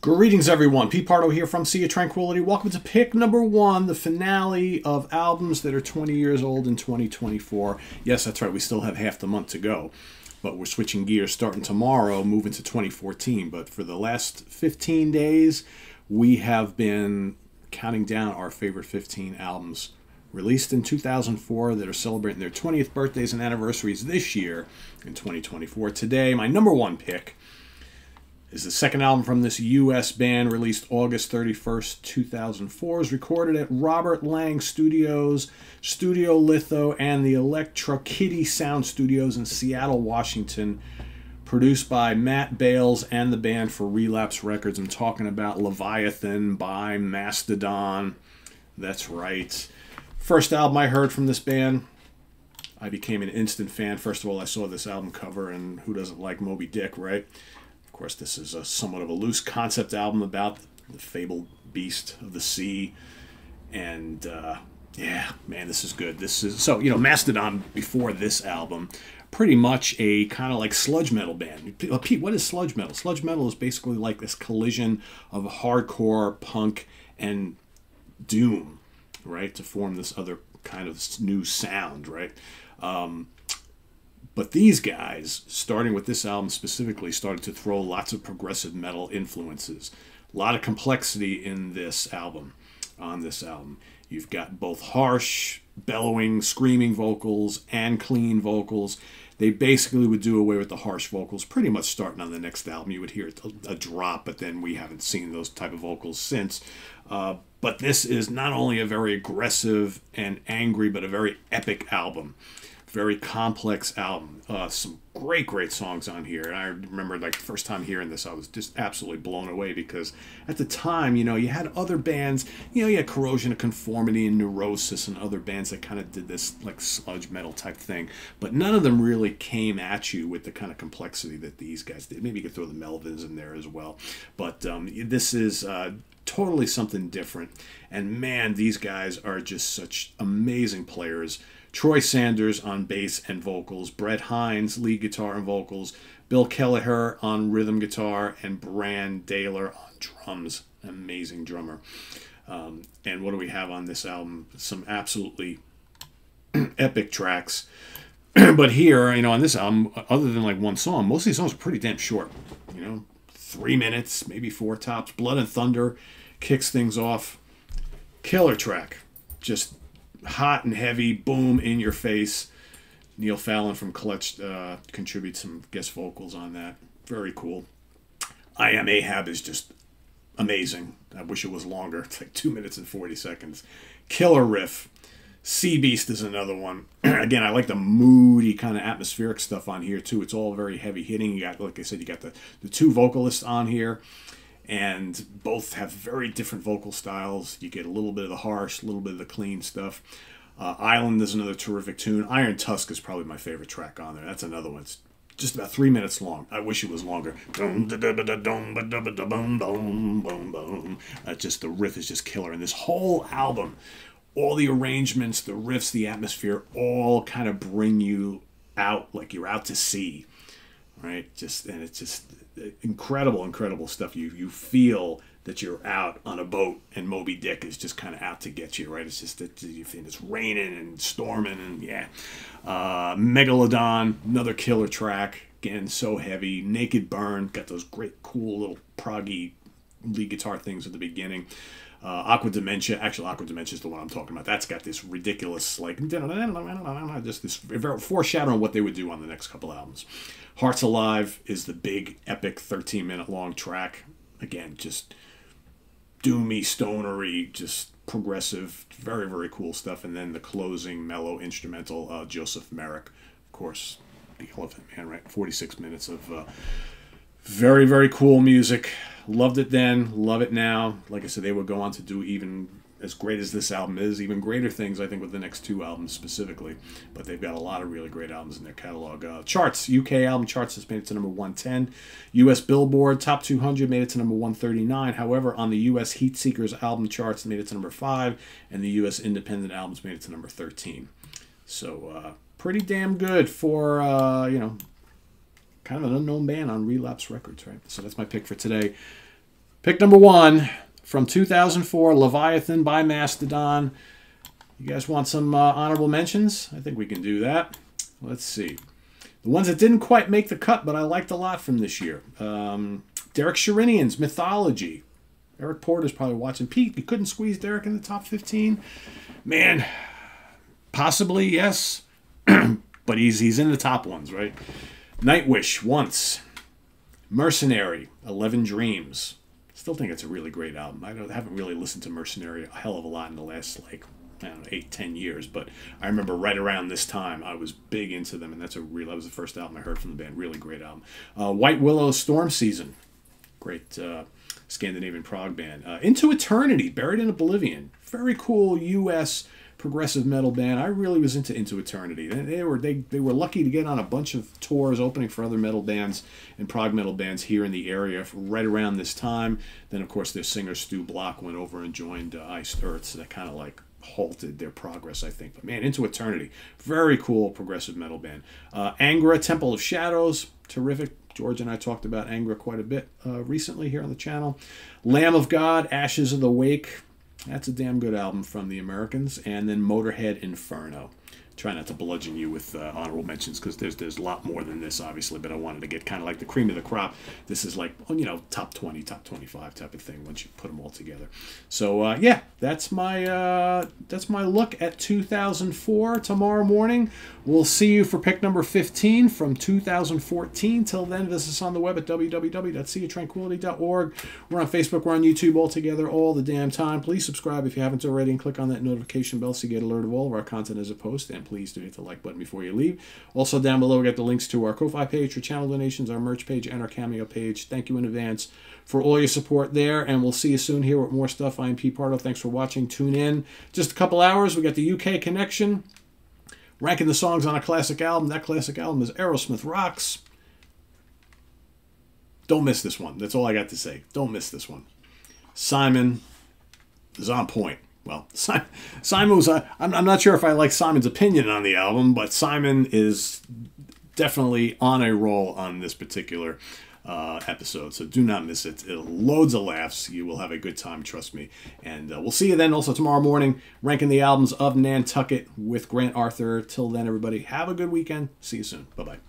Greetings, everyone. Pete Pardo here from Sea of Tranquility. Welcome to pick number one, the finale of albums that are 20 years old in 2024. Yes, that's right. We still have half the month to go, but we're switching gears starting tomorrow, moving to 2014. But for the last 15 days, we have been counting down our favorite 15 albums released in 2004 that are celebrating their 20th birthdays and anniversaries this year in 2024. Today, my number one pick is the second album from this U.S. band, released August 31st, 2004. It was recorded at Robert Lang Studios, Studio Litho, and the Electra Kitty Sound Studios in Seattle, Washington. Produced by Matt Bales and the band for Relapse Records. I'm talking about Leviathan by Mastodon. That's right. First album I heard from this band, I became an instant fan. First of all, I saw this album cover, and who doesn't like Moby Dick, right? Of course, this is a somewhat of a loose concept album about the fabled beast of the sea. And, yeah, man, this is good. This is, so, you know, Mastodon, before this album, pretty much a kind of like sludge metal band. Pete, what is sludge metal? Sludge metal is basically like this collision of hardcore, punk, and doom, right? To form this other kind of new sound, right? But these guys, starting with this album specifically, started to throw lots of progressive metal influences. A lot of complexity in this album, on this album. You've got both harsh, bellowing, screaming vocals and clean vocals. They basically would do away with the harsh vocals pretty much starting on the next album. You would hear a drop, but then we haven't seen those type of vocals since. But this is not only a very aggressive and angry, but a very epic album. Very complex album. Some great songs on here. And I remember, like, the first time hearing this, I was just absolutely blown away because at the time, you know, you had other bands, you know, you had Corrosion of Conformity and Neurosis and other bands that kind of did this, like, sludge metal type thing. But none of them really came at you with the kind of complexity that these guys did. Maybe you could throw the Melvins in there as well. But this is totally something different. And, man, these guys are just such amazing players. Troy Sanders on bass and vocals, Brett Hines, lead guitar and vocals, Bill Kelleher on rhythm guitar, and Bran Daler on drums. Amazing drummer. And what do we have on this album? Some absolutely epic tracks. But here, you know, on this album, other than like one song, most of these songs are pretty damn short. You know, 3 minutes, maybe 4 tops. Blood and Thunder kicks things off. Killer track. Just hot and heavy, boom, in your face. Neil Fallon from Clutch contributes some guest vocals on that. Very cool. I Am Ahab is just amazing. I wish it was longer. It's like 2 minutes and 40 seconds. Killer riff. Sea Beast is another one. Again, I like the moody kind of atmospheric stuff on here too. It's all very heavy hitting. You got, like I said, you got the two vocalists on here, and both have very different vocal styles. You get a little bit of the harsh, a little bit of the clean stuff. Island is another terrific tune. Iron Tusk is probably my favorite track on there. That's another one. It's just about 3 minutes long. I wish it was longer. Just the riff is just killer. And this whole album, all the arrangements, the riffs, the atmosphere, all kind of bring you out like you're out to sea, right? And it's just incredible stuff. You feel that you're out on a boat and Moby Dick is just kind of out to get you, right? It's just that you think it's raining and storming, and yeah. Megalodon, another killer track. Again, so heavy. Naked Burn, got those great, cool little proggy lead guitar things at the beginning. Aqua Dementia, actually Aqua Dementia is the one I'm talking about. That's got this ridiculous, like, just this foreshadowing what they would do on the next couple albums. Hearts Alive is the big, epic 13-minute long track. Again, just doomy, stonery, just progressive, very cool stuff. And then the closing mellow instrumental, Joseph Merrick, of course, the Elephant Man, right? 46 minutes of very cool music. Loved it then, love it now. Like I said, they would go on to do even as great as this album is, even greater things, I think, with the next 2 albums specifically. But they've got a lot of really great albums in their catalog. Charts, UK album charts has made it to number 110. US Billboard Top 200 made it to number 139. However, on the US Heat Seekers album charts, made it to number 5. And the US Independent albums made it to number 13. So, pretty damn good for, you know, kind of an unknown band on Relapse Records, right? So that's my pick for today. Pick number 1 from 2004, Leviathan by Mastodon. You guys want some honorable mentions? I think we can do that. Let's see. The ones that didn't quite make the cut, but I liked a lot from this year. Derek Sherinian's Mythology. Eric Porter's probably watching. Pete, you couldn't squeeze Derek in the top 15? Man, possibly, yes. But he's in the top ones, right? Nightwish, Once. Mercenary, 11 Dreams. Still think it's a really great album. I haven't really listened to Mercenary a hell of a lot in the last, like, I don't know, 8-10 years, but I remember right around this time I was big into them, and that was the first album I heard from the band. Really great album. White Willow's Storm Season, great Scandinavian prog band. Into Eternity, Buried in Oblivion, very cool U.S. progressive metal band. I really was into Eternity. They were lucky to get on a bunch of tours opening for other metal bands and prog metal bands here in the area right around this time. Then of course their singer Stu Block went over and joined Iced Earth, so that kind of like halted their progress, I think. But man, Into Eternity, very cool progressive metal band. Angra, Temple of Shadows, terrific. George and I talked about Angra quite a bit recently here on the channel. Lamb of God, Ashes of the Wake. That's a damn good album from the Americans. And then Motorhead Inferno. Try not to bludgeon you with honorable mentions because there's a lot more than this, obviously, but I wanted to get kind of like the cream of the crop. This is like, you know, top 20, top 25 type of thing once you put them all together. So, yeah, that's my look at 2004. Tomorrow morning, we'll see you for pick number 15 from 2014. Till then, visit us on the web at www.seaoftranquility.org. We're on Facebook. We're on YouTube all together all the damn time. Please subscribe if you haven't already and click on that notification bell so you get alert of all of our content as a post. And please do hit the like button before you leave. Also, down below, we got the links to our Ko-Fi page for channel donations, our merch page, and our Cameo page. Thank you in advance for all your support there, and we'll see you soon here with more stuff. I'm Pete Pardo. Thanks for watching. Tune in. Just a couple hours. We got the UK connection, ranking the songs on a classic album. That classic album is Aerosmith Rocks. Don't miss this one. That's all I got to say. Don't miss this one. Simon is on point. Well, Simon was... I'm not sure if I like Simon's opinion on the album, but Simon is definitely on a roll on this particular episode, so do not miss it. Loads of laughs. You will have a good time, trust me. And we'll see you then also tomorrow morning, ranking the albums of Nantucket with Grant Arthur. Till then, everybody, have a good weekend. See you soon. Bye-bye.